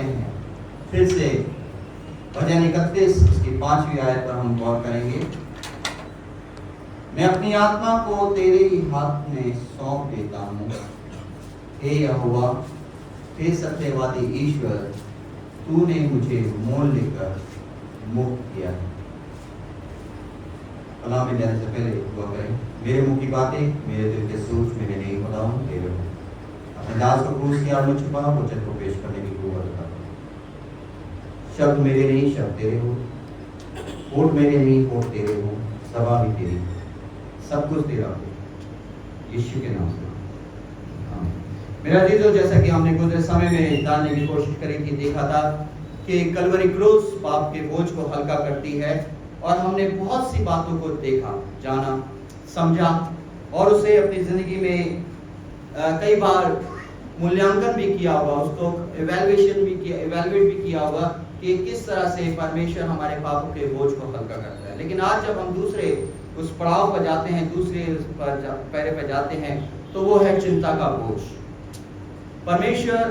हैं। फिर से भजन 31 उसकी 5वीं आयत पर हम गौर करेंगे। मैं अपनी आत्मा को तेरे ही हाथ में सौंप देता हूँ, हे यहोवा, हे सत्यवादी ईश्वर, तूने मुझे मोल लेकर मुक्त किया है। कलाम में जाने से पहले दुआ करें। मेरे मुंह की बातें, मेरे दिल के सोच मेरे नहीं खुदाऊं तेरे हो। अपने दास को क्रूस की आड़ में छुपा, वचन को पेश करने की कुव्वत बता। शब्द मेरे नहीं, शब्द तेरे हो। होठ मेरे नहीं, होठ तेरे हो। सभा भी तेरी, सब कुछ तेरा हो। यीशु के नाम से आमीन। मेरा अजीजों, जैसा कि हमने गुजरे समय में जानने की कोशिश करी थी, देखा था कि कलवरी क्रूस पाप के बोझ को हल्का करती है, और हमने बहुत सी बातों को देखा, जाना, समझा, और उसे अपनी जिंदगी में कई बार मूल्यांकन भी किया होगा, उसको इवैल्यूएट भी किया होगा कि किस तरह से परमेश्वर हमारे पापों के बोझ को हल्का करता है। लेकिन आज जब हम दूसरे उस पड़ाव पर जाते हैं, दूसरे पैरे पर जाते हैं, तो वो है चिंता का बोझ। परमेश्वर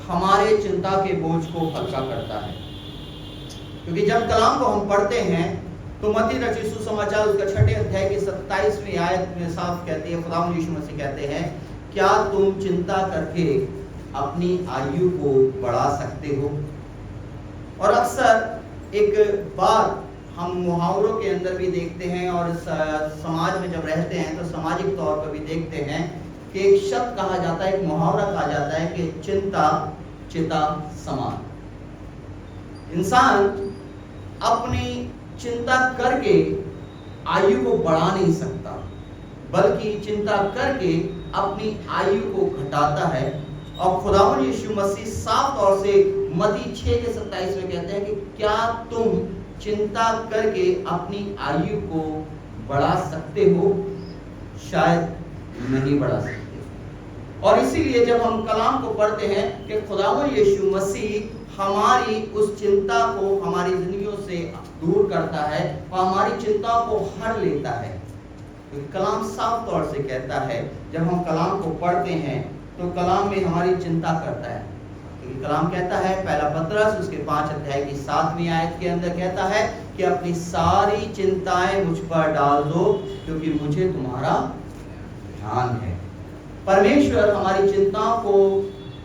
हमारे चिंता के बोझ को हल्का करता है, क्योंकि जब कलाम को हम पढ़ते हैं तो मत्ती रचित सुसमाचार उसका 6 अध्याय की 27वीं आयत में साफ कहती है, खुदावंद यीशु मसीह कहते हैं, क्या तुम चिंता करके अपनी आयु को बढ़ा सकते हो? और अक्सर एक बात हम मुहावरों के अंदर भी देखते हैं, और समाज में जब रहते हैं तो सामाजिक तौर पर भी देखते हैं कि एक शब्द कहा जाता है, एक मुहावरा कहा जाता है कि चिंता चिता समान। इंसान अपनी चिंता करके आयु को बढ़ा नहीं सकता, बल्कि चिंता करके अपनी आयु को घटाता है। और खुदावंद यीशु मसीह साफ तौर से मत्ती 6:27 में कहते हैं कि क्या तुम चिंता करके अपनी आयु को बढ़ा सकते हो? शायद नहीं बढ़ा सकते। और इसीलिए जब हम कलाम को पढ़ते हैं कि खुदावंद यीशु मसीह हमारी उस चिंता को हमारी जिंदगियों से दूर करता है और हमारी चिंताओं को हर लेता है। तो कलाम साफ तौर से कहता है, जब हम कलाम को पढ़ते हैं तो कलाम में हमारी चिंता करता है। तो कलाम कहता है, पहला पतरस उसके 5 अध्याय की 7वीं आयत के अंदर कहता है कि अपनी सारी चिंताएं मुझ पर डाल दो, क्योंकि मुझे तुम्हारा ध्यान है। परमेश्वर हमारी चिंताओं को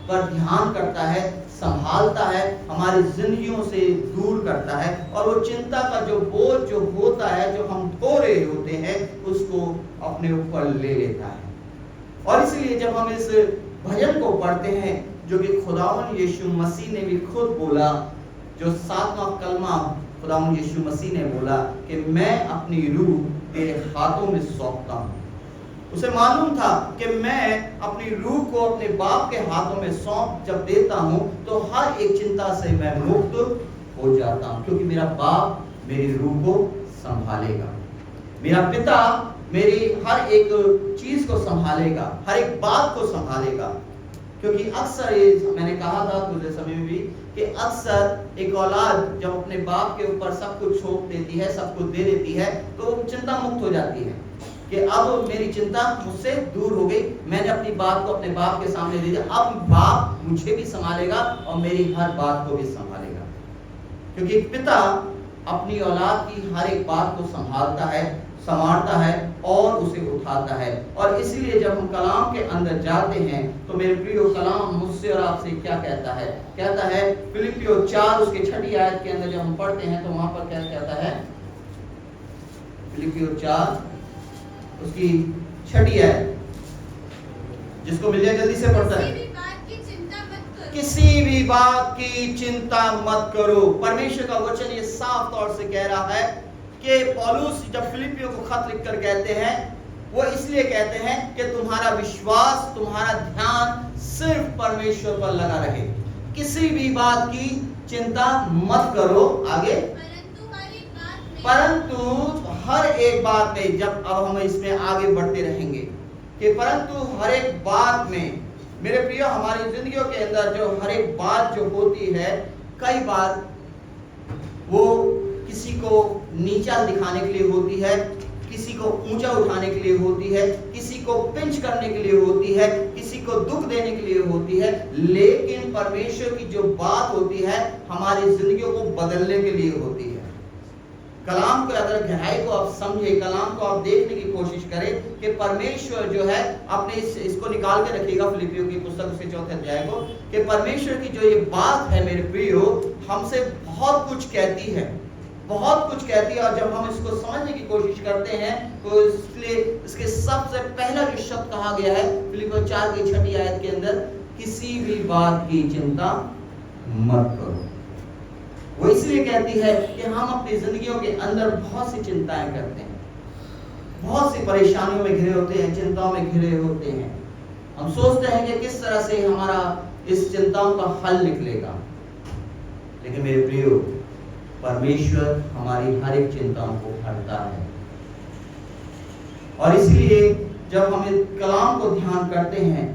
पर ध्यान करता है, संभालता है, हमारी जिंदगियों से दूर करता है, और वो चिंता का जो बोझ जो होता है, जो हम ढो रहे होते हैं, उसको अपने ऊपर ले लेता है। और इसलिए जब हम इस भजन को पढ़ते हैं, जो कि खुदावंद यीशु मसीह ने भी खुद बोला, जो 7वां कलमा खुदावंद यीशु मसीह ने बोला कि मैं अपनी रूह तेरे हाथों में सौंपता हूँ। उसे मालूम था कि मैं अपनी रूह को अपने बाप के हाथों में सौंप जब देता हूं तो हर एक चिंता से मैं मुक्त हो जाता हूं, क्योंकि मेरा बाप मेरी रूह को संभालेगा, मेरा पिता मेरी हर एक चीज को संभालेगा, हर एक बात को संभालेगा। क्योंकि अक्सर ये मैंने कहा था दूसरे समय में भी कि अक्सर एक औलाद जब अपने बाप के ऊपर सब कुछ छोड़ देती है, सब कुछ दे देती है, तो चिंता मुक्त हो जाती है कि अब मेरी चिंता मुझसे दूर हो गई, मैंने अपनी बात को अपने बाप के सामने दे दिया, अब बाप मुझे भी संभालेगा और मेरी हर बात को भी संभालेगा। क्योंकि एक पिता अपनी औलाद की हर एक बात को संभालता है, संवारता है और उसे उठाता है। और इसीलिए जब हम कलाम के अंदर जाते हैं तो मेरे प्रियो, कलाम मुझसे और आपसे क्या कहता है? कहता है फिलिपियों 4 उसके 6ठी आयत के अंदर जब हम पढ़ते हैं तो वहां पर क्या कहता है? फिलिपियों 4 उसकी 6ठी आयत, जिसको मिल जाए जल्दी से पढ़ता है। किसी भी बात की चिंता मत करो। परमेश्वर का वचन ये साफ तौर से कह रहा है कि पौलुस जब फिलिपियों को खत लिखकर कहते हैं, वो इसलिए कहते हैं कि तुम्हारा विश्वास, तुम्हारा ध्यान सिर्फ परमेश्वर पर लगा रहे। किसी भी बात की चिंता मत करो। आगे, परंतु हर एक बात में, जब अब हम इसमें आगे बढ़ते रहेंगे कि परंतु हर एक बात में, मेरे प्रियो, हमारी जिंदगियों के अंदर जो हर एक बात जो होती है, कई बार वो किसी को नीचा दिखाने के लिए होती है, किसी को ऊंचा उठाने के लिए होती है, किसी को पिंच करने के लिए होती है, किसी को दुख देने के लिए होती है, लेकिन परमेश्वर की जो बात होती है हमारी जिंदगियों को बदलने के लिए होती है। कलाम को अगर गहराई को आप समझे, कलाम को आप देखने की कोशिश करें कि परमेश्वर जो है अपने इसको निकाल के रखिएगा फिलिपियों की पुस्तक उसके 4 अध्याय को, कि परमेश्वर की जो ये बात है मेरे प्रियो हमसे बहुत कुछ कहती है, बहुत कुछ कहती है। और जब हम इसको समझने की कोशिश करते हैं तो इसलिए इसके सबसे पहला जो शब्द कहा गया है फिलिपियों 4 की 6 आयत के अंदर, किसी भी बात की चिंता मत करो। वो इसलिए कहती है कि हम अपनी जिंदगियों के अंदर बहुत सी चिंताएं करते हैं, बहुत सी परेशानियों में घिरे होते हैं, चिंताओं में घिरे होते हैं। हम सोचते हैं कि किस तरह से हमारा इस चिंताओं का हल निकलेगा, लेकिन मेरे प्रियो परमेश्वर हमारी हर एक चिंताओं को हरता है। और इसलिए जब हम इस कलाम को ध्यान करते हैं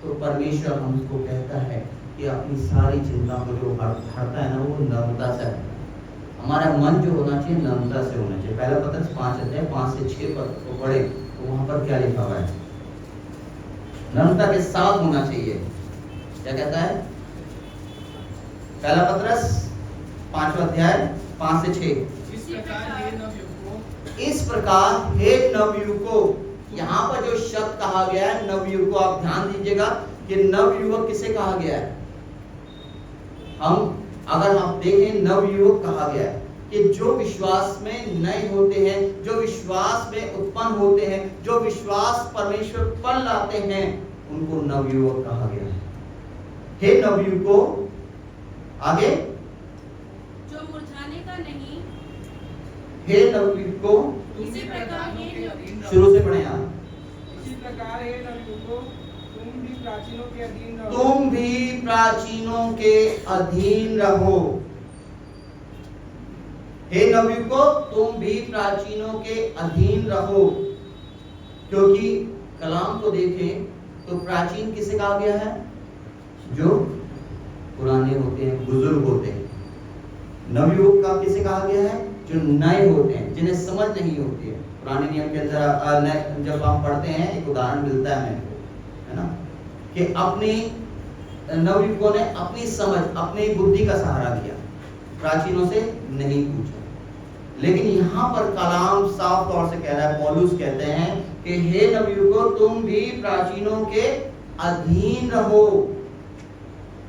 तो परमेश्वर हमको कहता है कि अपनी सारी चिंताओं को जो हरता है ना वो नम्रता से हरता है। हमारा मन जो होना चाहिए नम्रता से होना चाहिए। पहला पत्रस 5 अध्याय 5 से 6 पद को पढ़े तो वहां पर क्या लिखा हुआ है, नम्रता के साथ होना चाहिए। क्या कहता है पहला पत्रस 5वां अध्याय 5 से 6, इस प्रकार हे नवयुवकों। यहाँ पर जो शब्द कहा गया है नवयुवकों, आप ध्यान दीजिएगा कि नवयुवक किसे कहा गया है। हम अगर आप देखें नवयुवक कहा गया है कि जो विश्वास में नए होते हैं, जो विश्वास में उत्पन्न होते हैं, जो विश्वास परमेश्वर पर लाते हैं, उनको नवयुवक कहा गया है। हे नवयुवकों, आगे, जो मुरझाने का नहीं, हे नवयुवकों, इसी प्रकार शुरू से पढ़े आप। इसी प्रकार हे नवयुवकों, तुम भी प्राचीनों के अधीन रहो। तुम भी प्राचीनों के अधीन रहो। हे नवयुवकों, तुम भी प्राचीनों के अधीन रहो। क्योंकि कलाम को देखें तो प्राचीन किसे कहा गया है, जो पुराने होते हैं, बुजुर्ग होते हैं। नवयुवक का किसे कहा गया है, जो नए होते हैं, जिन्हें समझ नहीं होती है। पुराने नियम के अंदर जब हम पढ़ते हैं एक उदाहरण मिलता है मेरे को, है ना, कि अपनी नवयुवकों ने अपनी समझ, अपनी बुद्धि का सहारा लिया, प्राचीनों से नहीं पूछा। लेकिन यहाँ पर कलाम साफ तौर से कह रहा है, पौलुस कहते हैं कि हे नवयुवकों, तुम भी प्राचीनों के अधीन रहो।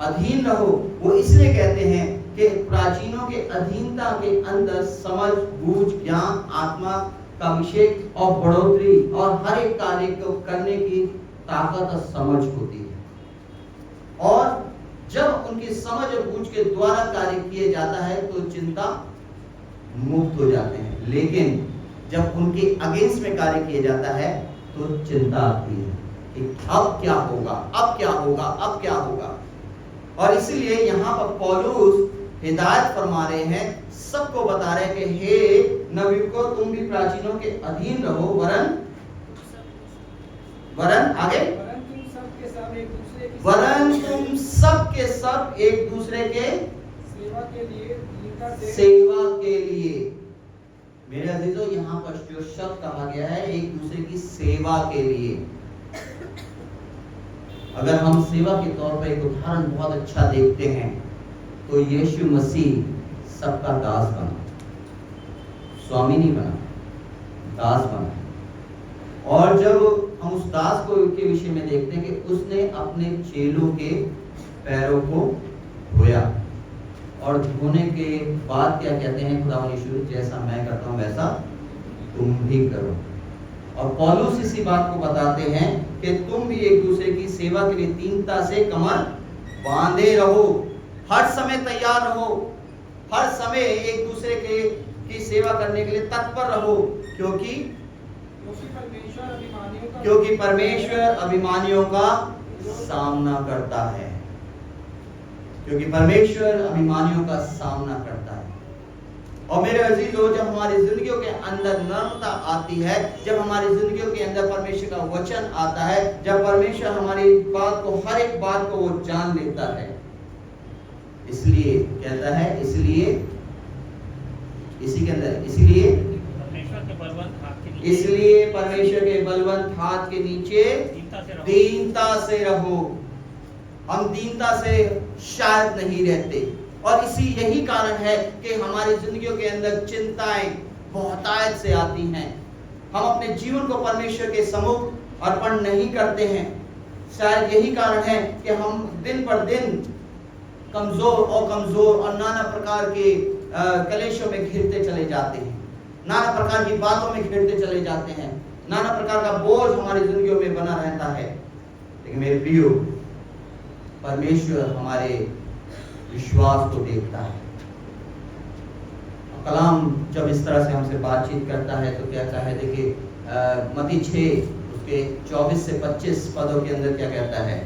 अधीन रहो, वो इसलिए कहते हैं कि प्राचीनों के अधीनता के अंदर समझ, बूझ, ज्ञान, आत्मा का अभिषेक और बढ़ोतरी और हर एक कार्य को करने की ताकत और समझ होती है। और जब उनकी समझ और बूझ के द्वारा कार्य किए जाता है तो चिंता मुक्त हो जाते हैं। लेकिन जब उनके अगेंस्ट में कार्य किया जाता है तो चिंता आती है कि अब क्या होगा, अब क्या होगा, अब क्या होगा। और इसलिए यहाँ पर पौलुस हिदायत फरमा रहे हैं, सबको बता रहे हैं कि हे नवयुवकों, तुम भी प्राचीनों के अधीन रहो, वरन आगे, वरन तुम सब के सब एक दूसरे की सेवा के लिए। मेरे अजीजों, यहाँ पर जो शब्द कहा गया है एक दूसरे की सेवा के लिए। अगर हम सेवा के तौर पर एक उदाहरण बहुत अच्छा देखते हैं तो यीशु मसीह सबका दास बना, स्वामी नहीं बना, दास बना। और जब हम उस दास को के विषय में देखते हैं कि उसने अपने चेलों के पैरों को धोया, और धोने के बाद क्या कहते हैं, खुदा यीशु, जैसा मैं करता हूं वैसा तुम भी करो। और पौलुस इसी बात को बताते हैं कि तुम भी एक दूसरे की सेवा के लिए दीनता से कमर बांधे रहो, हर समय तैयार रहो, हर समय एक दूसरे की सेवा करने के लिए तत्पर रहो, क्योंकि परमेश्वर अभिमानियों का सामना करता है। क्योंकि परमेश्वर अभिमानियों का सामना करता है। और मेरे अजीजों, जब हमारी जिंदगियों के अंदर नम्रता आती है, जब हमारी जिंदगियों के अंदर परमेश्वर का वचन आता है, जब परमेश्वर हमारी बात को, हर एक बात को वो जान लेता है, इसलिए कहता है, इसलिए इसी के अंदर, इसलिए परमेश्वर के बलवंत हाथ के नीचे दीनता से रहो। हम दीनता से शायद नहीं रहते, और इसी यही कारण है कि हमारी जिंदगियों के अंदर चिंताएं बहुतायत से आती हैं। हम अपने जीवन को परमेश्वर के सम्मुख अर्पण नहीं करते हैं। शायद यही कारण है कि हम दिन पर दिन कमजोर और नाना प्रकार के कलेशों में घिरते चले जाते हैं, नाना प्रकार की बातों में घिरते चले जाते हैं, नाना प्रकार का बोझ हमारी जिंदगियों में बना रहता है। लेकिन मेरे प्रियो, परमेश्वर हमारे विश्वास को देखता है। कलाम जब इस तरह से हमसे बातचीत करता है तो कहता है, देखिए मत्ती 6 उसके 24 से 25 पदों के अंदर क्या कहता है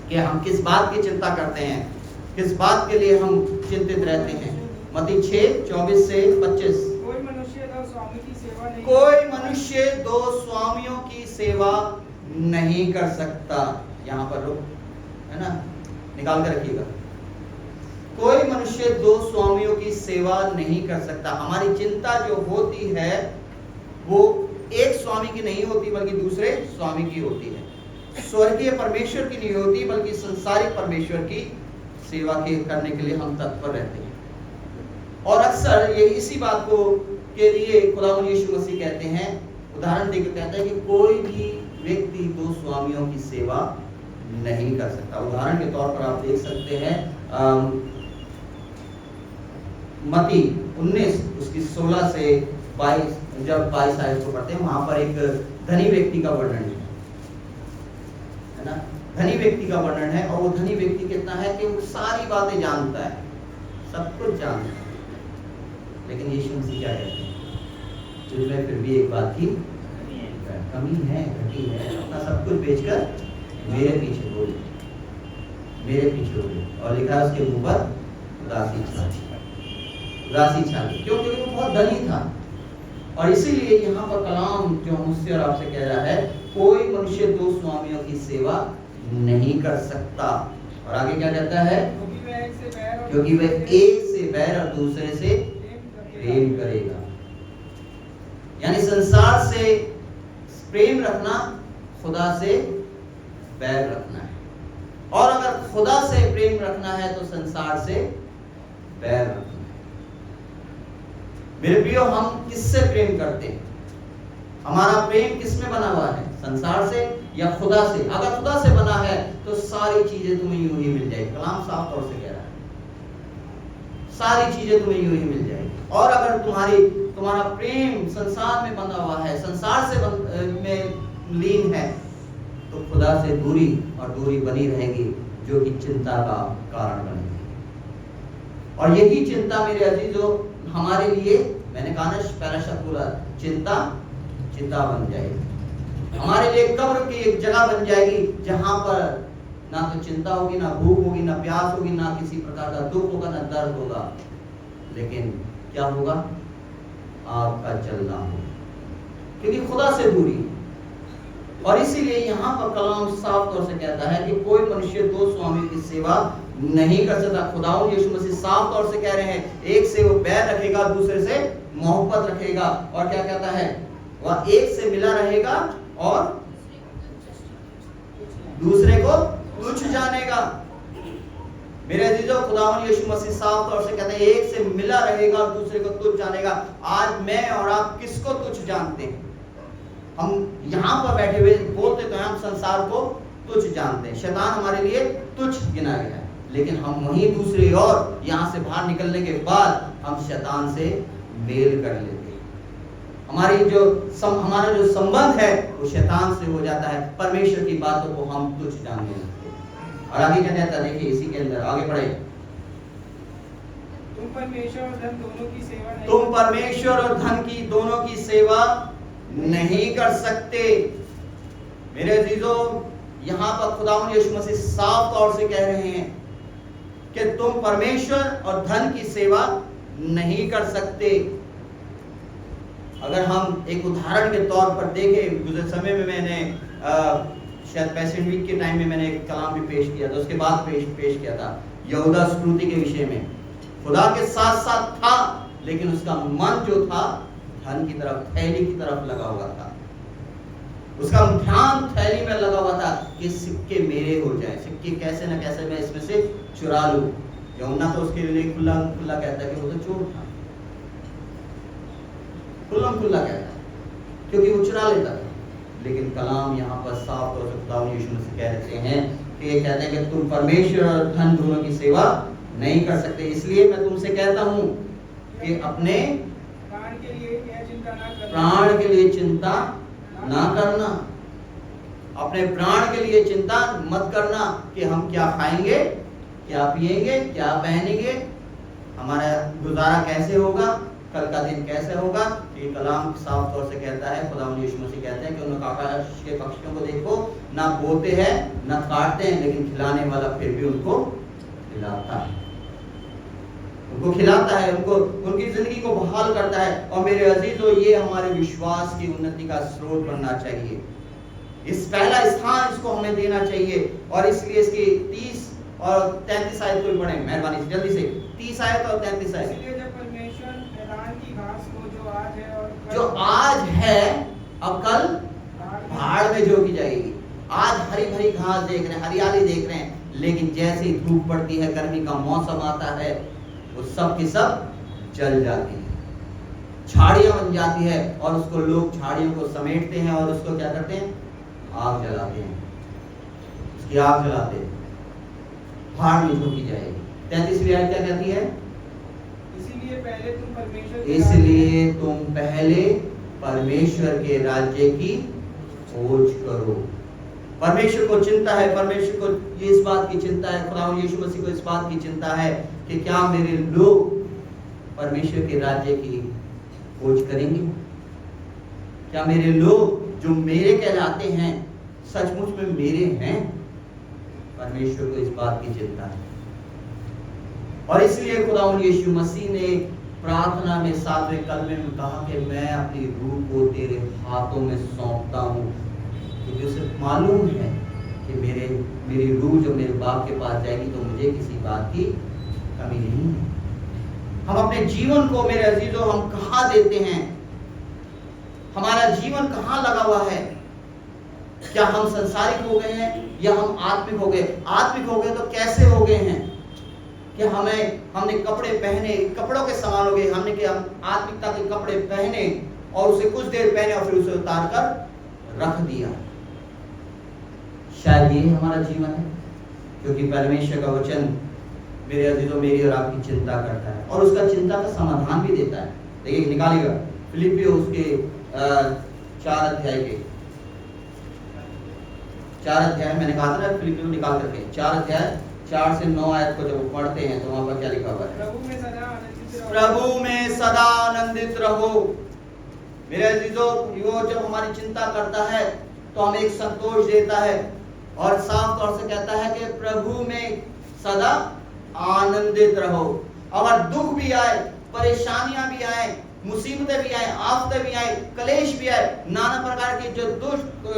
कि हम किस बात की चिंता करते हैं, किस बात के लिए हम चिंतित रहते हैं। मत्ती 6 24 से 25। कोई मनुष्य दो स्वामी की सेवा नहीं कोई मनुष्य दो स्वामियों की सेवा नहीं कर सकता। यहाँ पर रुक, है ना, निकाल कर रखिएगा। कोई मनुष्य दो स्वामियों की सेवा नहीं कर सकता। हमारी चिंता जो होती है वो एक स्वामी की नहीं होती बल्कि दूसरे स्वामी की होती है। स्वर्गीय परमेश्वर की नहीं होती बल्कि संसारिक परमेश्वर की सेवा करने के लिए हम तत्पर रहते हैं। और अक्सर ये इसी बात को के लिए खुदावंद यीशु मसीह कहते हैं, उदाहरण देकर कहते हैं कि कोई भी व्यक्ति दो स्वामियों की सेवा नहीं कर सकता। उदाहरण के तौर पर आप देख सकते हैं मत्ती 19 उसकी 16 से 22, जब 22 आयत को पढ़ते हैं वहां पर एक धनी व्यक्ति का वर्णन है ना, धनी व्यक्ति का वर्णन है। और वो धनी व्यक्ति कितना है कि वो सारी बातें जानता है, सब कुछ जानता है, लेकिन यीशु मसीह क्या कहते हैं, तुझमें फिर भी एक बात की कमी है, घटी है, अपना सब कुछ बेचकर मेरे पीछे हो ले, मेरे पीछे हो ले। और लिखा है उसके मुंह पर उदासी छाती, उदासी छाती। क्यों? क्योंकि वो बहुत धनी था। और इसीलिए यहाँ पर कलाम जो मुझसे और आपसे कह रहा है, कोई मनुष्य दो स्वामियों की सेवा नहीं कर सकता। और आगे क्या कहता है, क्योंकि वह एक से बैर और दूसरे से प्रेम करेगा। यानी संसार से प्रेम रखना खुदा से बैर रखना है, और अगर खुदा से प्रेम रखना है तो संसार से बैर रखना है। मेरे प्रियो, हम किससे प्रेम करते हैं? हमारा प्रेम किसमें बना हुआ है, संसार से या खुदा से? अगर खुदा से बना है तो सारी चीजें तुम्हें यूं ही मिल जाएगी। कलाम साफ तौर से कह रहा है, सारी चीजें तुम्हें यूं ही मिल जाएगी। और अगर तुम्हारा प्रेम संसार में बंधा हुआ है, संसार से में लीन है, तो खुदा से दूरी और दूरी बनी रहेगी, जो कि चिंता का कारण बनेगी। और यही चिंता मेरे अजीजों हमारे लिए, मैंने कहा ना पहला शब्द बोला, चिंता बन जाएगी। हमारे लिए कब्र की एक जगह बन जाएगी जहां पर ना तो चिंता होगी, ना भूख होगी, ना प्यास होगी, ना किसी प्रकार का दुख होगा, ना दर्द होगा। लेकिन क्या होगा? आपका चलना होगा, क्योंकि खुदा से दूरी। और इसीलिए यहाँ पर कलाम साफ तौर से कहता है कि कोई मनुष्य दो स्वामी की सेवा नहीं कर सकता। खुदावंद यीशु मसीह साफ तौर से कह रहे हैं, एक से वो बैर रखेगा, दूसरे से मोहब्बत रखेगा। और क्या कहता है, वह एक से मिला रहेगा और दूसरे को तुच्छ जानेगा। मेरे अजीजों, खुदावंद यीशु मसीह साफ तौर से कहते हैं, एक से मिला रहेगा और दूसरे को तुच्छ जानेगा। आज मैं और आप किसको तुच्छ जानते हैं? हम यहाँ पर बैठे हुए बोलते तो हम संसार को तुच्छ जानते हैं, शैतान हमारे लिए तुच्छ गिना गया है। लेकिन हम वहीं दूसरी ओर यहाँ से बाहर निकलने के बाद हम शैतान से मेल कर लेते हैं। हमारा जो संबंध है वो शैतान से हो जाता है। परमेश्वर की बातों को हम तुच्छ जानने लगते हैं। और आगे क्या कहता है, देखिए इसी के अंदर आगे बढ़े, तुम परमेश्वर और धन दोनों की सेवा नहीं तुम परमेश्वर और धन की दोनों की सेवा नहीं कर सकते। मेरे अजीजों, यहाँ पर खुदावंद यीशु मसीह साफ तौर से कह रहे हैं कि तुम परमेश्वर और धन की सेवा नहीं कर सकते। अगर हम एक उदाहरण के तौर पर देखें, गुजर समय में मैंने शायद पैसेंट वीक के टाइम में मैंने एक कलाम भी पेश किया था, उसके बाद पेश किया था यहूदा स्क्रूति के विषय में। खुदा के साथ साथ था, लेकिन उसका मन जो था धन की तरफ, थैली की तरफ लगा हुआ था। उसका ध्यान थैली में लगा हुआ था कि सिक्के मेरे हो जाए, सिक्के कैसे न कैसे मैं इसमें से चुरा लूं। यूहन्ना तो उसके लिए खुला खुला कहता है कि वो तो चोर था, खुला खुला कहता है क्योंकि वो चुरा लेता था। लेकिन कलाम यहाँ पर साफ तौर से खुदा यीशु मसीह कह रहे हैं कि ये कहते हैं कि तुम परमेश्वर और धन दोनों की सेवा नहीं कर सकते। इसलिए मैं तुमसे कहता हूं कि अपने प्राण के लिए यह चिंता ना करना, प्राण के लिए चिंता ना करना, अपने प्राण के लिए चिंता मत करना कि हम क्या खाएंगे, क्या पिएंगे, क्या पहनेंगे, हमारा गुजारा कैसे होगा, कल का दिन कैसे होगा। ये कलाम साफ तौर से कहता है, खुदा यीशु मसीह कहते हैं कि उन आकाश के पक्षियों को देखो, ना बोते हैं ना काटते हैं, लेकिन खिलाने वाला फिर भी उनको खिलाता है, उनको खिलाता है, उनको उनकी जिंदगी को बहाल करता है। और मेरे अजीजों, ये हमारे विश्वास की उन्नति का स्रोत बनना चाहिए। इस पहला स्थान इसको हमें देना चाहिए। और इसलिए इसकी 30 और 33 आयत को पढ़ें मेहरबानी से, जल्दी से 30 आयत और 33 आयत। इसलिए जब परमेश्वर मैदान की घास को जो आज है और कल जो आज है अब कल भाड़ में झोंकी जाएगी। आज हरी भरी घास देख रहे हैं, हरियाली देख रहे हैं, लेकिन जैसे ही धूप पड़ती है, गर्मी का मौसम आता है, वो सब की सब जल जाती है, झाड़ियां बन जाती है, और उसको लोग झाड़ियों को समेटते हैं और उसको क्या करते हैं, आग जलाते हैं, उसकी आग जलाते हैं, भाड़ में झोंकी जाएगी। 33वीं आयत क्या कहती है? इसीलिए पहले तुम परमेश्वर के इसलिए तुम पहले परमेश्वर के राज्य की खोज करो। परमेश्वर को चिंता है, परमेश्वर को ये इस बात की चिंता है, खुदा यीशु मसीह को इस बात की चिंता है कि क्या मेरे लोग परमेश्वर के राज्य की खोज करेंगे, क्या मेरे लोग जो मेरे कहलाते हैं सचमुच में मेरे हैं। परमेश्वर को इस बात की चिंता है। और इसलिए खुदा यीशु मसीह ने प्रार्थना में 7वें कलमे में कहा कि मैं अपनी रूह को तेरे हाथों में सौंपता हूँ, क्योंकि उसे मालूम है कि मेरी रूह जब मेरे बाप के पास जाएगी तो मुझे किसी बात की कमी नहीं है। हम अपने जीवन को मेरे अजीजों हम कहाँ देते हैं, हमारा जीवन कहाँ लगा हुआ है? क्या हम संसारिक हो गए हैं या हम आत्मिक हो गए? आत्मिक हो गए तो कैसे हो गए हैं कि हमने कपड़े पहने, कपड़ों के समान हो गए, हमने कि हम आत्मिकता के कपड़े पहने और उसे कुछ देर पहने और फिर उसे उतार कर रख दिया। शायद ये हमारा जीवन है, क्योंकि परमेश्वर का वचन मेरे अजीजों मेरी और आपकी चिंता करता है और उसका चिंता का समाधान भी देता है। देखिए निकालिएगा फिलिपियो उसके 4 अध्याय के 4 अध्याय मैंने कहा था ना, फिलिपियो निकाल करके 4 अध्याय 4 से 9 आयत को जब पढ़ते हैं तो वहां पर क्या लिखा हुआ है? प्रभु में सदा आनंदित रहो। प्रभु में सदा आनंदित रहो। मेरे अजीजों, वो जब हमारी चिंता करता है तो हमें एक संतोष देता है और साफ तौर से कहता है कि प्रभु में सदा आनंदित रहो। अगर दुख भी आए, परेशानियां भी आए, मुसीबतें भी आए, आफतें भी आए, कलेश भी आए, नाना प्रकार की जो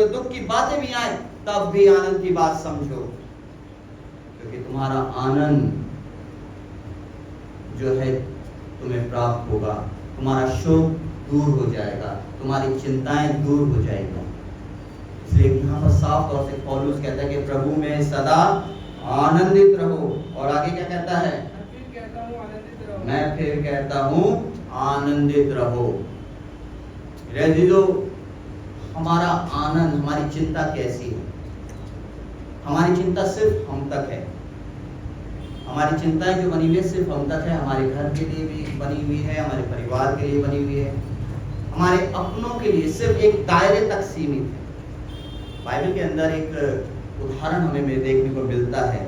दुख की बातें भी आए, तब भी आनंद की बात समझो, क्योंकि तुम्हारा आनंद जो है तुम्हें प्राप्त होगा, तुम्हारा शोक दूर हो जाएगा, तुम्हारी चिंताएं दूर हो जाएगी। इसलिए यहाँ पर साफ तौर से पौलुस कहता है कि प्रभु में सदा आनंदित रहो। और आगे क्या कहता है? मैं फिर कहता हूँ आनंदित रहो। हमारा आनंद, हमारी चिंता कैसी है? हमारी चिंता सिर्फ हम तक है। हमारी चिंताएं जो बनी हुई है सिर्फ हम तक है। हमारे घर के लिए भी बनी हुई है, हमारे परिवार के लिए बनी हुई है, हमारे अपनों के लिए सिर्फ एक दायरे तक सीमित है। बाइबल के अंदर एक उदाहरण हमें देखने को मिलता है।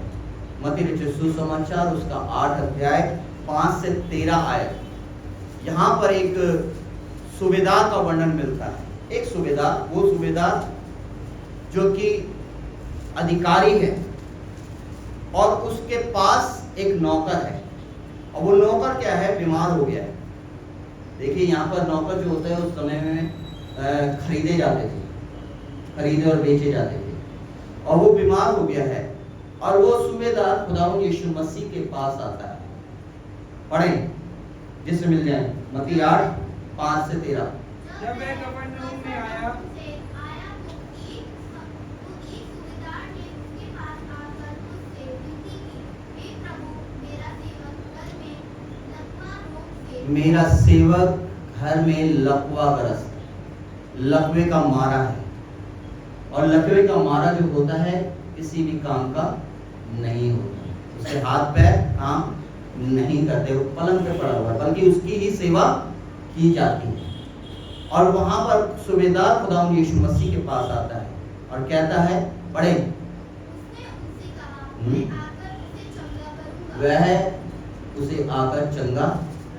मत्ती रचित सुसमाचार उसका 8 अध्याय 5 से 13 आयत। यहाँ पर एक सूबेदार का वर्णन मिलता है। एक सूबेदार, वो सूबेदार जो कि अधिकारी है और उसके पास एक नौकर है, और वो नौकर क्या है, बीमार हो गया है। देखिए यहाँ पर नौकर जो होते हैं उस समय में खरीदे जाते थे, खरीदे और बेचे जाते थे, और वो बीमार हो गया है और वो सूबेदार खुदावंद यीशु मसीह के पास आता है। पढ़ें जिससे मिल जाए, मत्ती 8 5 से 13। जब वह कफरनहूम में आया मेरा सेवक घर में लकवाग्रस्त, लकवे का मारा है, और लकवे का मारा जो होता है किसी भी काम का नहीं होता, उसके हाथ पैर काम नहीं करते, वो पलंग पे पड़ा हुआ है, बल्कि उसकी ही सेवा की जाती है। और वहां पर सूबेदार खुदावंद यीशु मसीह के पास आता है और कहता है, पढ़े, वह उसे आकर चंगा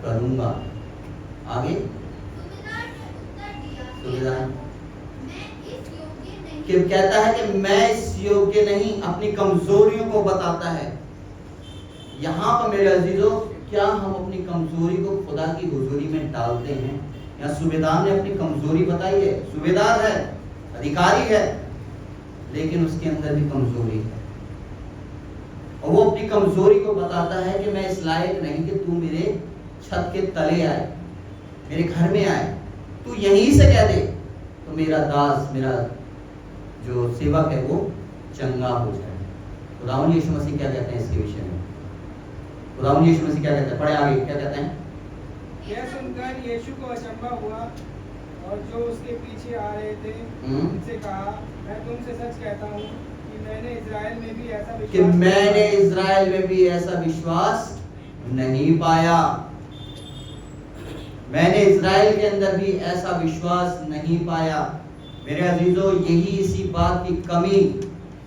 करूंगा। आगे सूबेदार कि कहता है कि मैं इस योग्य नहीं, अपनी कमजोरियों को बताता है। यहाँ पर मेरे अजीजों, क्या हम अपनी कमजोरी को खुदा की हुजूरी में डालते हैं? या सूबेदार ने अपनी कमजोरी बताई है, सूबेदार है, अधिकारी है, लेकिन उसके अंदर भी कमजोरी है, और वो अपनी कमजोरी को बताता है कि मैं इस लायक नहीं कि तू मेरे छत के तले आए, मेरे घर में आए, तू यहीं से कह दे तो मेरा दास, मेरा जो सेवक है वो चंगा हो जाए। खुदावंद यीशु मसीह क्या कहते हैं इसके विषय में? खुदावंद यीशु मसीह क्या कहते हैं? पढ़े आगे, क्या कहते हैं? यह सुनकर यीशु को अचंभा हुआ और जो उसके पीछे आ रहे थे उनसे कहा, मैं तुमसे सच कहता हूँ कि मैंने इज़राइल में भी ऐसा विश्वास नहीं पाया। मैंने इज़राइल के अंदर भी ऐसा विश्वास नहीं पाया। मेरे अजीजों, यही इसी बात की कमी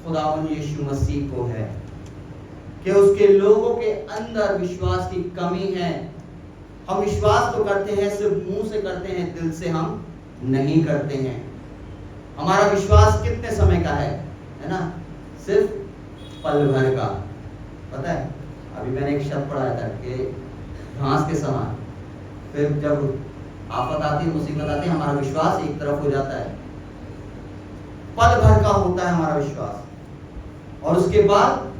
खुदावंद यीशु मसीह को है कि उसके लोगों के अंदर विश्वास की कमी है। हम विश्वास तो करते हैं, सिर्फ मुंह से करते हैं, दिल से हम नहीं करते हैं। हमारा विश्वास कितने समय का है ना? सिर्फ पल भर का। पता है, अभी मैंने एक शब्द पढ़ाया था कि घास के समान, फिर जब आफत आती है, मुसीबत आती है, हमारा विश्वास एक तरफ हो जाता है। पल भर का होता है हमारा विश्वास, और उसके बाद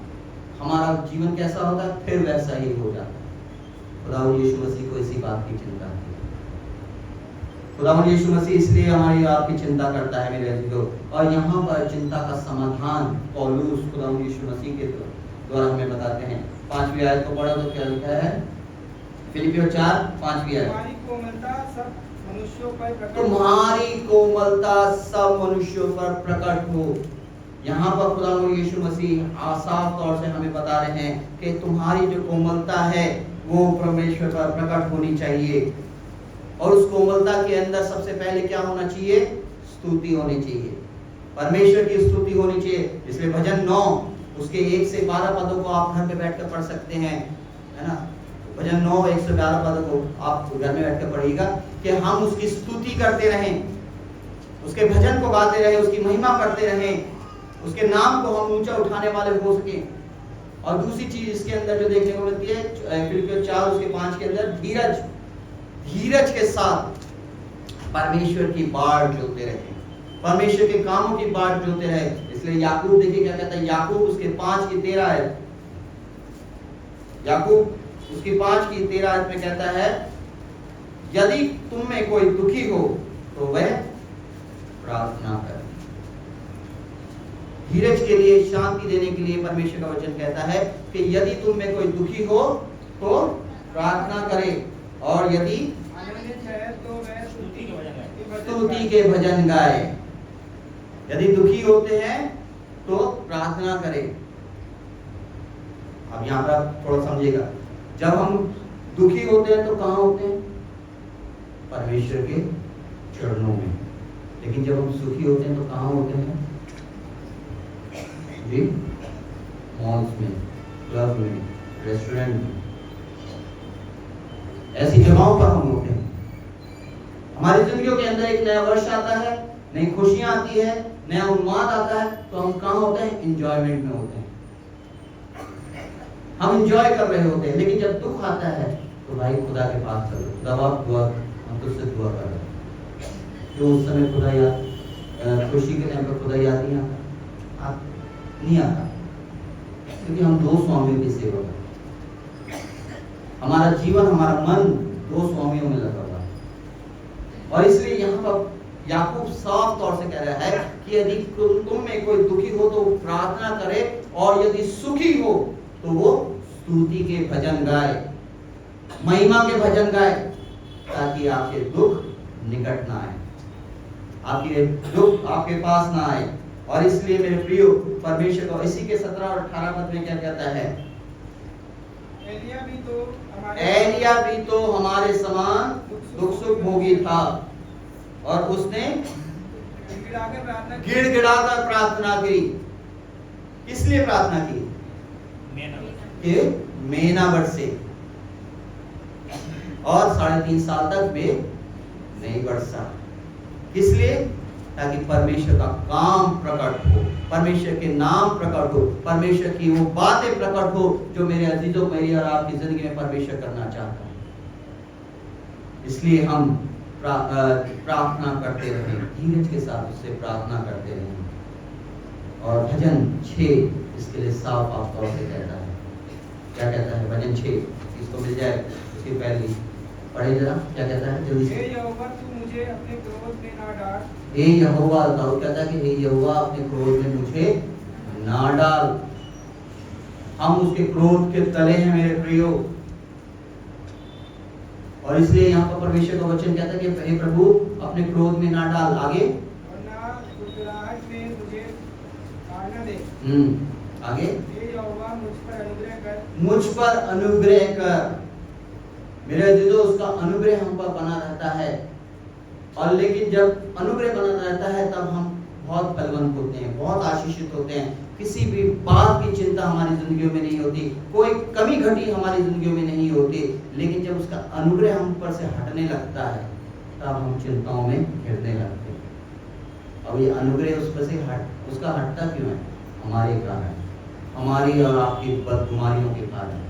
हमारा जीवन कैसा होता है, फिर वैसा ही हो जाता है। खुदावंद यीशु मसीह को इसी बात की चिंता थी। खुदावंद यीशु मसीह इसलिए हमारी आपकी चिंता करता है मेरे अजीजों। और यहाँ पर चिंता का समाधान पौलुस खुदावंद यीशु मसीह के द्वारा हमें बताते हैं। 5वीं आयत को पढ़ा तो क्या लिखा है? फिलिपियों 4:5 आयत। तुम्हारी कोमलता सब मनुष्यों पर प्रकट तुम्हारी कोमलता सब मनुष्यों पर प्रकट हो। यहाँ पर खुदावंद यीशु मसीह साफ तौर से हमें बता रहे हैं कि तुम्हारी जो कोमलता है वो परमेश्वर पर प्रकट होनी चाहिए। और उस कोमलता के अंदर सबसे पहले क्या होना चाहिए? स्तुति होनी चाहिए, परमेश्वर की स्तुति होनी चाहिए। इसलिए भजन 9 उसके 1 से 12 पदों को आप घर पे बैठकर पढ़ सकते हैं, है ना? भजन 9 1 से 12 पदों को आप घर में बैठकर पढ़िएगा कि हम उसकी स्तुति करते रहें, उसके भजन को गाते रहें, उसकी महिमा करते रहें, उसके नाम को हम ऊंचा उठाने वाले हो सके। और दूसरी चीज इसके अंदर जो देखने को मिलती है, फिलिपियों 4 उसके 5 के अंदर धीरज के साथ परमेश्वर की बाट जोते रहे, परमेश्वर के कामों की बाट जोते रहे। इसलिए याकूब देखिए क्या कहता है, याकूब उसके 5 की 13 आयत, याकूब उसकी 5 की 13 आयत में कहता है, यदि तुम में कोई दुखी हो तो वह प्रार्थना करे। धीरज के लिए, शांति देने के लिए परमेश्वर का वचन कहता है कि यदि तुम में कोई दुखी हो तो प्रार्थना करे, और यदि आनंदित है तो वह स्तुति के भजन गाए। यदि दुखी होते हैं तो प्रार्थना करें। अब यहाँ पर आप थोड़ा समझिएगा, जब हम दुखी होते हैं तो कहाँ होते हैं? परमेश्वर के चरणों में। लेकिन जब हम सुखी होते हैं तो कहाँ होते हैं? जी, मॉल्स में, क्लब में, रेस्टोरेंट में, ऐसी जगहों पर हम होते हैं। हमारी जिंदगियों के अंदर एक नया वर्ष आता है, नई खुशियां आती है, नया उन्माद आता है, तो हम कहाँ होते हैं? इंजॉयमेंट में होते हैं, हम इंजॉय कर रहे होते हैं। लेकिन जब दुख आता है तो भाई खुदा के पास चलो, खुदा बाप दुआ, हम तुझसे दुआ कर रहे हैं। जो उस समय खुदा याद, खुशी के टाइम पर खुदा याद नहीं आता, क्योंकि हम दो स्वामियों की सेवा करते हैं। हमारा जीवन, हमारा मन दो स्वामियों में लगा हुआ है। और इसलिए यहाँ पर याकूब साफ तौर से कह रहा है कि यदि तुम में कोई दुखी हो तो प्रार्थना करे, और यदि सुखी हो तो वो स्तुति के भजन गाए। महिमा के भजन गाए ताकि आपके दुख निकट ना आए, आपके दुख आपके पास ना आए। और इसलिए मेरे प्रियो परमेश्वर को इसी के 17 और 18 पद में क्या कहता है? एलिया भी तो हमारे समान दुख सुख भोगी था और उसने गिड़गिड़ाकर प्रार्थना की। किस लिए प्रार्थना की? कि मेना बरसे और 3.5 साल तक वे नहीं बरसा। किस लिए? ताकि परमेश्वर का काम प्रकट हो, परमेश्वर के नाम प्रकट हो, परमेश्वर की वो बातें प्रकट हो जो मेरे अजीजों, मेरी और आपकी जिंदगी में परमेश्वर करना चाहता है। इसलिए हम प्रार्थना करते रहें, धीरज के साथ उससे प्रार्थना करते रहें। और भजन 6 इसके लिए साफ तौर से कहता है। क्या कहता है भजन 6? इसको मिल जाए उसकी पहली पढ़े जरा, क्या कहता है जल्दी से। हे यहोवा तू मुझे अपने क्रोध में ना डाल। हे यहोवा, दाऊद कहता है कि हे यहोवा अपने क्रोध में मुझे ना डाल। हम उसके क्रोध के तले हैं मेरे प्रियो। और इसलिए यहाँ पर परमेश्वर का वचन कहता है कि हे प्रभु अपने क्रोध में ना डाल। आगे और ना गुड़गुड़ाहट में मुझे ताड़ना दे। आगे हे यहोवा मुझ पर अनुग्रह कर। मुझ पर अनुग्रह कर। मेरे अजीजों, उसका अनुग्रह हम पर बना रहता है। और लेकिन जब अनुग्रह बना रहता है तब हम बहुत बलवंत होते हैं, बहुत आशीषित होते हैं। किसी भी बात की चिंता हमारी जिंदगियों में नहीं होती, कोई कमी घटी हमारी जिंदगियों में नहीं होती। लेकिन जब उसका अनुग्रह हम पर से हटने लगता है तब हम चिंताओं में घिरने लगते हैं। अब ये अनुग्रह उस पर से उसका हटता क्यों है? हमारे कारण, हमारी और आपकी बदगुमारियों के कारण,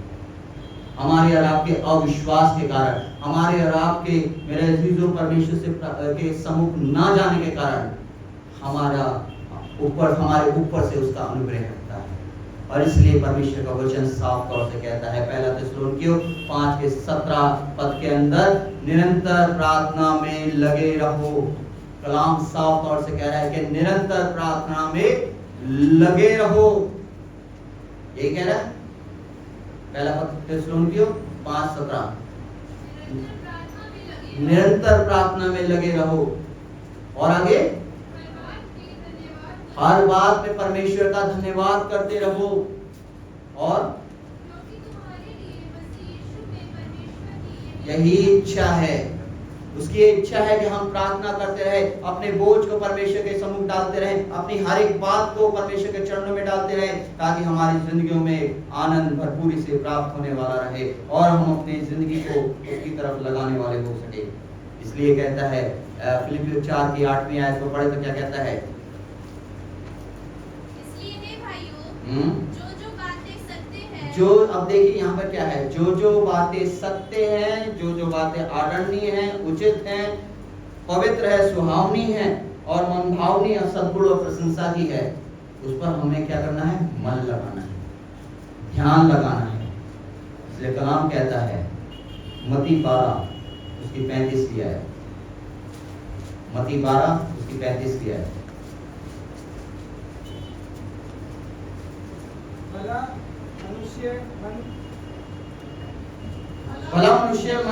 हमारे और आपके अविश्वास के कारण, हमारे और आपके मेरे अजीजों परमेश्वर से के सम्मुख ना जाने के कारण हमारे ऊपर से उसका अनुग्रह हटता है। और इसलिए परमेश्वर का वचन साफ तौर से कहता है, पहला थिस्सलुनीकियों 5:17 पद के अंदर, निरंतर प्रार्थना में लगे रहो। कलाम साफ तौर से कह रहा है कि निरंतर प्रार्थना में लगे रहो। यही कह रहा है पहला थिस्सलुनीकियों 5:17, निरंतर प्रार्थना में लगे रहो। और आगे हर बात में परमेश्वर का धन्यवाद करते रहो। और यही इच्छा है, उसकी इच्छा है कि हम प्रार्थना करते रहे, अपने बोझ को परमेश्वर के सम्मुख डालते रहे, अपनी हर एक बात को परमेश्वर के चरणों में डालते रहे, ताकि हमारी जिंदगियों में आनंद भरपूरी से प्राप्त होने वाला रहे और हम अपनी जिंदगी को उसकी तरफ लगाने वाले हो सके। इसलिए कहता है फिलिपियों 4 की 8वीं आयत को पढ़े तो क्या कहता है? जो बातें सत्य हैं, जो, अब देखिए यहाँ पर क्या है, जो बातें सत्य हैं, जो बातें आदरणीय हैं, उचित हैं, पवित्र है, सुहावनी है और मनभावनी और सद्गुण और प्रशंसा की है, उस पर हमें क्या करना है? मन लगाना है, ध्यान लगाना है। इसलिए कलाम कहता है मत्ती 12 उसकी 35वीं आयत, मत्ती 12 उसकी 35वीं आयत, भला मनुष्य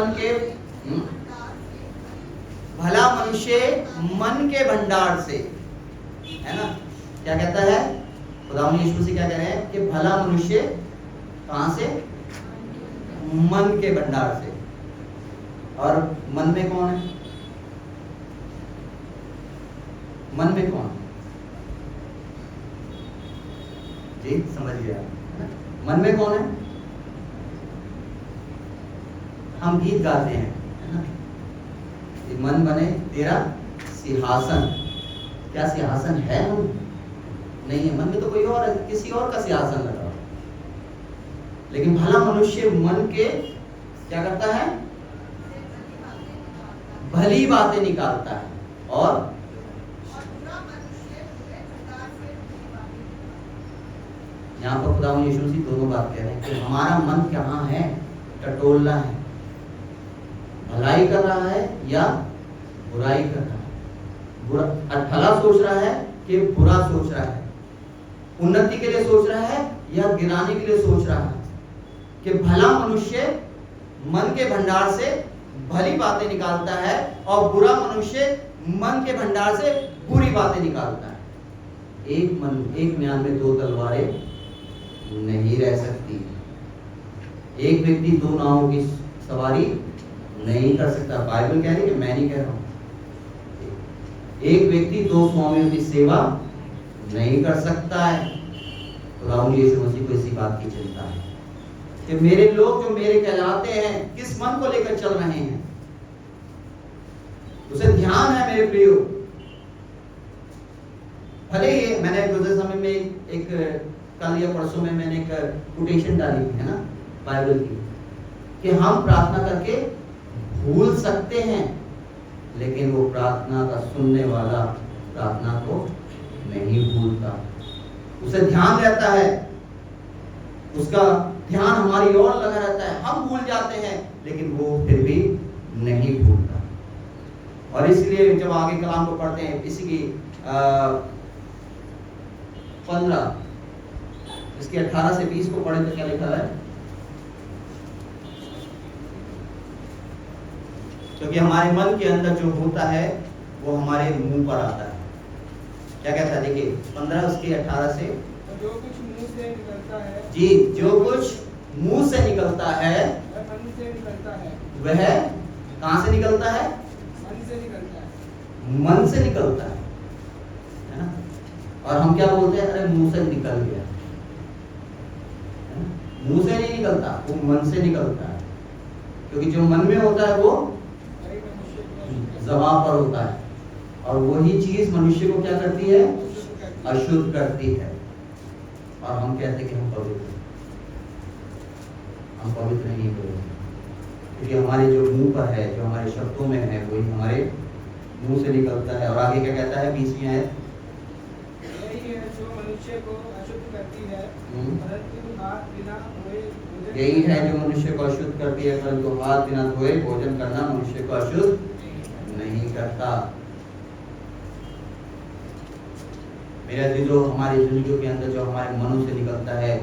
मन के भंडार से, है ना? क्या कहता है खुदावंद यीशु मसीह? क्या कह रहे हैं कि भला मनुष्य कहां से? मन के भंडार से। और मन में कौन है? मन में कौन? जी समझ गया। मन में कौन है? हम गीत गाते हैं, है ना? मन बने तेरा सिंहासन। क्या सिंहासन है? मन नहीं है, मन में तो कोई और है, किसी और का सिंहासन लगा। लेकिन भला मनुष्य मन के क्या करता है? भली बातें निकालता है और यहाँ पर खुदावंद यीशु मसीह दोनों बात कह रहे हैं कि हमारा मन कहाँ है? टटोलना है, भलाई कर रहा है या बुराई कर रहा है, भला सोच रहा है कि बुरा सोच रहा है, उन्नति के लिए सोच रहा है या गिराने के लिए सोच रहा है। कि भला मनुष्य मन के भंडार से भली बातें निकालता है और बुरा मनुष्य मन के भंडार से बुरी बातें निकालता है। एक म्यान में दो तलवारें नहीं रह सकती। एक व्यक्ति दो नावों की सवारी नहीं कर सकता। बाइबल कह रही है, मैं नहीं कह रहा हूं। एक व्यक्ति दो स्वामियों की सेवा नहीं कर सकता है। खुदावंद यीशु मसीह को इसी बात की चिंता है कि मेरे लोग जो मेरे कहलाते हैं किस मन को लेकर चल रहे हैं, उसे ध्यान है मेरे प्रियो। भले ही मैंने गुजरे समय में एक कल या परसों में मैंने एक कोटेशन डाली है ना बाइबल की, कि हम प्रार्थना करके भूल सकते हैं, लेकिन वो प्रार्थना का सुनने वाला प्रार्थना को नहीं भूलता। उसे ध्यान रहता है, उसका ध्यान हमारी ओर लगा रहता है। हम भूल जाते हैं लेकिन वो फिर भी नहीं भूलता। और इसलिए जब आगे कलाम को पढ़ते हैं, इसी की 15 इसके 18 से 20 को पढ़े तो क्या लिखा है? क्योंकि हमारे मन के अंदर जो होता है वो हमारे मुंह पर आता है। क्या कहता है? देखिए 15 उसके 18 से, जो कुछ मुंह से निकलता है जी, जो कुछ मुंह से निकलता है वह मन से निकलता है। वह कहां से निकलता है? मन से निकलता है। मन से निकलता है ना? और हम क्या बोलते हैं? अरे मुंह से निकल गया। मुंह से नहीं निकलता, वो मन से निकलता है। क्योंकि जो मन में होता है वो ज़बान पर होता है, और वही चीज मनुष्य को क्या करती है? अशुद्ध करती है। और हम कहते हैं कि हम पवित्र नहीं हो, क्योंकि हमारे जो मुंह पर है, जो हमारे शब्दों में है, वही हमारे मुंह से निकलता है। और आगे क्या कहता है 20वीं आयत? यही है जो मनुष्य को अशुद्ध करती है, परंतु हाथ बिना धोए भोजन यही है जो मनुष्य को अशुद्ध करती है, परंतु हाथ बिना धोए भोजन करना मनुष्य को अशुद्ध नहीं करता। मेरा जो हमारी जिंदगी के अंदर जो हमारे मनों से निकलता है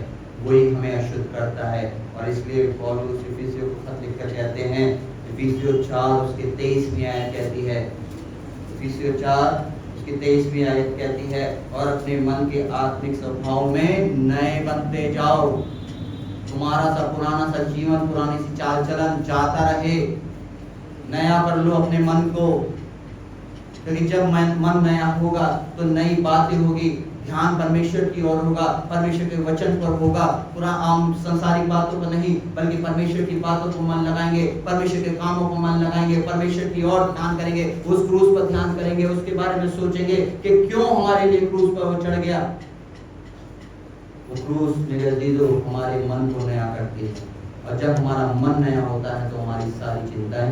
वही हमें अशुद्ध करता है। और इसलिए पौलुस इफिसियों को खत लिखकर कहते हैं, इफिसियों 4 उसके 23वीं आयत कहती है, इफिसियों 4 उसकी 23वीं आयत कहती है, और अपने मन के आत्मिक स्वभाव में नए बनते जाओ। तुम्हारा सा पुराना सा जीवन, पुरानी सी चाल चलन जाता रहे। नया कर लो अपने मन को, क्योंकि जब मन नया होगा तो नई बातें होगी, ध्यान परमेश्वर की ओर होगा, परमेश्वर के वचन पर होगा। पूरा आम संसारिक बातों पर नहीं, बल्कि परमेश्वर की बातों को मन लगाएंगे, परमेश्वर के कामों को मन लगाएंगे, परमेश्वर की ओर ध्यान करेंगे, उस क्रूस पर ध्यान करेंगे, उसके बारे में सोचेंगे कि क्यों हमारे लिए क्रूस पर वो चढ़ गया। वो क्रूस मेरे अजीजों हमारे मन को नया करती है, और जब हमारा मन नया होता है तो हमारी सारी चिंताएं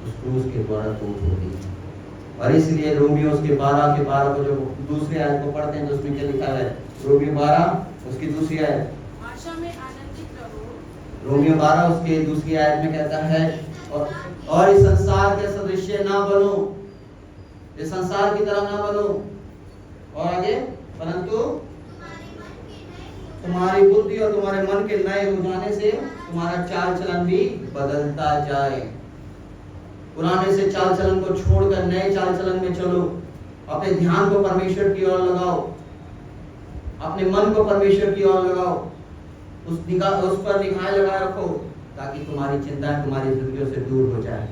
उस क्रूस के द्वारा दूर होती है। और इसलिए रोमियो उसके 12 के 12 को जो दूसरी आयत को पढ़ते हैं तो उसमें क्या लिखा है? रोमियो 12 उसकी दूसरी आयत, आशा में आनंदित रहो। रोमियो 12 उसके दूसरी आयत में कहता है, और इस संसार के सदृश ना बनो, इस संसार की तरह ना बनो। और आगे, परंतु तुम्हारी बुद्धि और तुम्हारे मन के नए हो जाने से तुम्हारा चाल चलन भी बदलता जाए। पुराने से चाल चलन को छोड़कर नए चाल चलन में चलो। अपने ध्यान को परमेश्वर की ओर लगाओ, अपने मन को परमेश्वर की ओर लगाओ, उस पर निगाह लगा रखो, ताकि तुम्हारी चिंताएं तुम्हारी जिंदगियों से दूर हो जाए।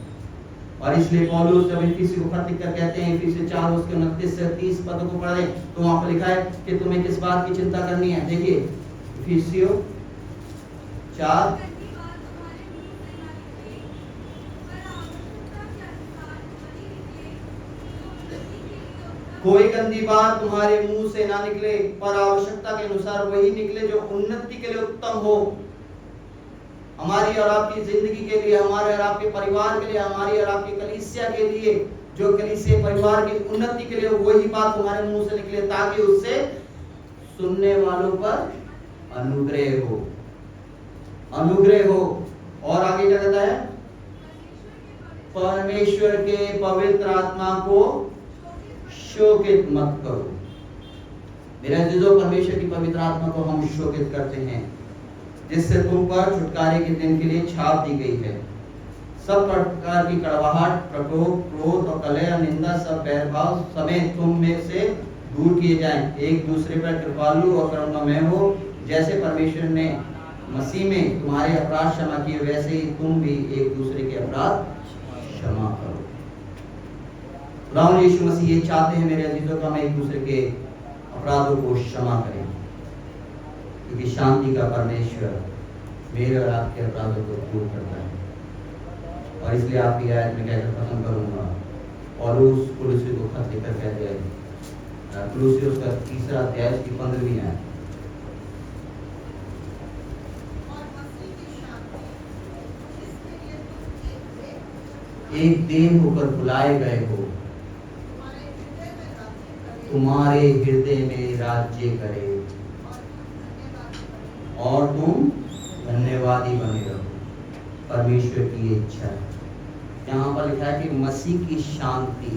और इसलिए पौलुस जब इफिसियों को खत लिखकर कहते हैं, इफिसियों 4 उसके 29 से 30 पदों को पढ़े तो वहां पर लिखा है कि तुम्हें किस बात की चिंता करनी है। देखिए इफिसियों 4 कोई गंदी बात तुम्हारे मुंह से ना निकले, पर आवश्यकता के अनुसार वही निकले जो उन्नति के लिए उत्तम हो। हमारी और आपकी जिंदगी के लिए, हमारे और आपके परिवार के लिए, हमारी और आपकी कलीसिया के लिए, जो कलीसिया परिवार की उन्नति के लिए वही बात तुम्हारे मुंह से निकले, ताकि उससे सुनने वालों पर अनुग्रह हो, अनुग्रह हो। और आगे क्या कहता है? परमेश्वर के पवित्र आत्मा को शोकित मत करो। मेरे अजीजों, परमेश्वर की पवित्र आत्मा को हम शोकित करते हैं। जिससे तुम पर छुटकारे के दिन के लिए छाप दी गई है। सब प्रकार की कड़वाहट, प्रकोप, क्रोध और कलह, निंदा, सब बैरभाव समेत तुम में से दूर किए जाएं। एक दूसरे पर कृपालु और करुणामय हो, जैसे परमेश्वर ने मसीह में तुम्हारे अपराध क्षमा किए, वैसे ही तुम भी एक दूसरे के अपराध क्षमा करो। खुदावंद यीशु मसीह ये चाहते हैं मेरे अजीजों को, हम एक दूसरे के अपराधों को क्षमा करें, क्योंकि शांति का परमेश्वर मेरे और आपके अपराधों को दूर करता है। और इसलिए आपकी आयत में कहकर खत्म करूंगा, और उस कुलुसी को खत लिखकर कहते हैं, कुलुसी उसका 3रा अध्याय की 15वीं आयत। एक देह होकर बुलाए गए हो, तुम्हारे हृदय में राज्य करे, और तुम धन्यवादी बने रहो। परमेश्वर की इच्छा है। यहाँ पर लिखा है कि मसीह की शांति,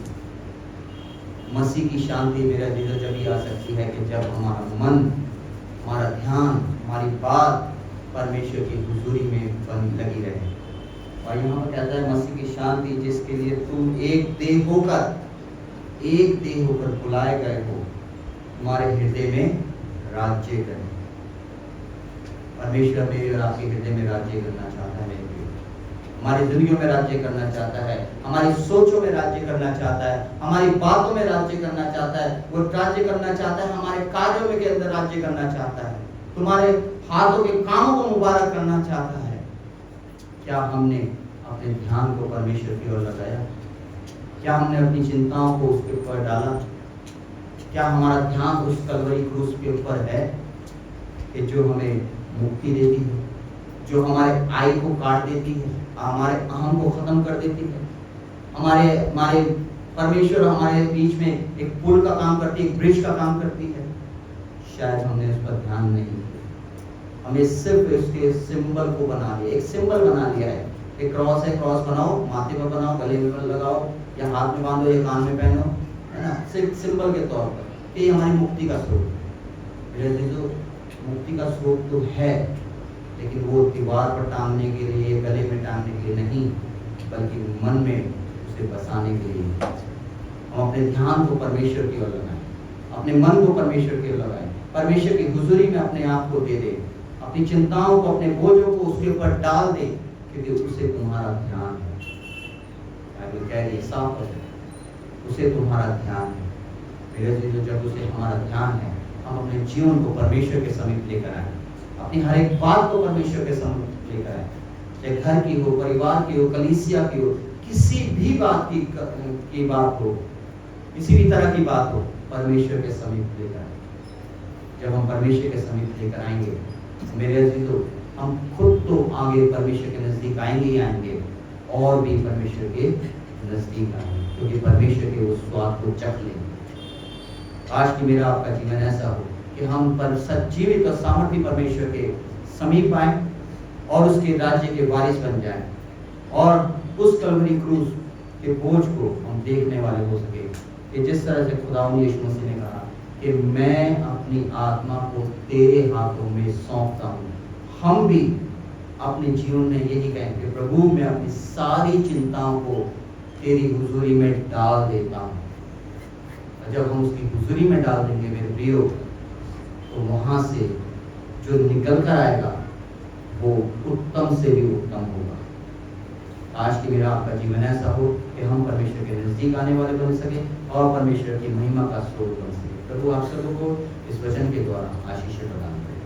मसीह की शांति मेरा दिल जब ही आ सकती है कि जब हमारा मन, हमारा ध्यान, हमारी बात परमेश्वर की हुजूरी में बन लगी रहे। और यहाँ पर कहता है मसीह की शांति, जिसके लिए तुम एक देह होकर बुलाए गए हो, तुम्हारे हृदय में राज्य करे। परमेश्वर मेरे और आपके हृदय में राज्य करना चाहता है, हमारी जिंदगियों में राज्य करना चाहता है, हमारी सोचों में राज्य करना चाहता है, हमारी बातों में राज्य करना चाहता है, वो राज्य करना चाहता है, हमारे कार्यों में के अंदर राज्य करना चाहता है, तुम्हारे हाथों के कामों को मुबारक करना चाहता है। क्या हमने अपने ध्यान को परमेश्वर की ओर लगाया? क्या हमने अपनी चिंताओं को उसके ऊपर डाला? क्या हमारा ध्यान उस कलवरी क्रूस के ऊपर है कि जो हमें मुक्ति देती है, जो हमारे आई को काट देती है, हमारे अहम को खत्म कर देती है, हमारे परमेश्वर हमारे बीच में एक पुल का काम करती है, एक ब्रिज का काम करती है? शायद हमने उस पर ध्यान नहीं दिया। हमें सिर्फ उसके सिंबल को बना लिया, एक सिंबल बना लिया है। एक क्रॉस है, क्रॉस बनाओ, माथे पर बनाओ, गले में लगाओ, या हाथ में बांधो, या कान में पहनो, है ना, सिर्फ सिंबल के तौर पर। ये हमारी मुक्ति का स्रोत। मेरे जो मुक्ति का स्रोत तो है, लेकिन वो दीवार पर टांगने के लिए, गले में टांगने के लिए नहीं, बल्कि मन में उसे बसाने के लिए। हम अपने ध्यान को परमेश्वर की ओर लगाएं, अपने मन को परमेश्वर की ओर लगाएं, परमेश्वर की हुजूरी में अपने आप को दे दें, अपनी चिंताओं को, अपने बोझों को उसके ऊपर डाल दें, क्योंकि उसे तुम्हारा ध्यान है। बाइबल कह रही है साफ है, उसे तुम्हारा ध्यान है। मेरे जो जब उसे हमारा ध्यान है, हम अपने जीवन को परमेश्वर के समीप लेकर आए, अपनी हर एक बात को परमेश्वर के समीप लेकर आए, चाहे घर की हो, परिवार की हो, कलीसिया की हो, किसी भी बात की बात हो, किसी भी तरह की बात हो, परमेश्वर के समीप लेकर आए। जब हम परमेश्वर के समीप लेकर आएंगे, मेरे अजीजों, हम खुद तो आगे परमेश्वर के नजदीक आएंगे ही आएंगे, और भी परमेश्वर के नजदीक आएंगे, क्योंकि परमेश्वर के उस स्वाद को चख लेंगे। आज की मेरा आपका जीवन ऐसा हो कि हम पर सजीवित और सामर्थी परमेश्वर के समीप आए और उसके राज्य के वारिस बन जाएं, और उस कलवरी क्रूस के बोझ को हम देखने वाले हो सके कि जिस तरह से खुदावंद यीशु मसीह ने कहा कि मैं अपनी आत्मा को तेरे हाथों में सौंपता हूँ। हम भी अपने जीवन में यही कहें कि प्रभु मैं अपनी सारी चिंताओं को तेरी हुजूरी में डाल देता हूँ। जब हम उसकी हुजूरी में डाल देंगे मेरे प्रियो, तो वहां से जो निकल कर आएगा वो उत्तम से भी उत्तम होगा। आज की मेरा आपका जीवन ऐसा हो कि हम परमेश्वर के नजदीक आने वाले बन सके और परमेश्वर की महिमा का स्रोत बन सके। प्रभु आप सबको इस वचन के द्वारा आशीष प्रदान करें।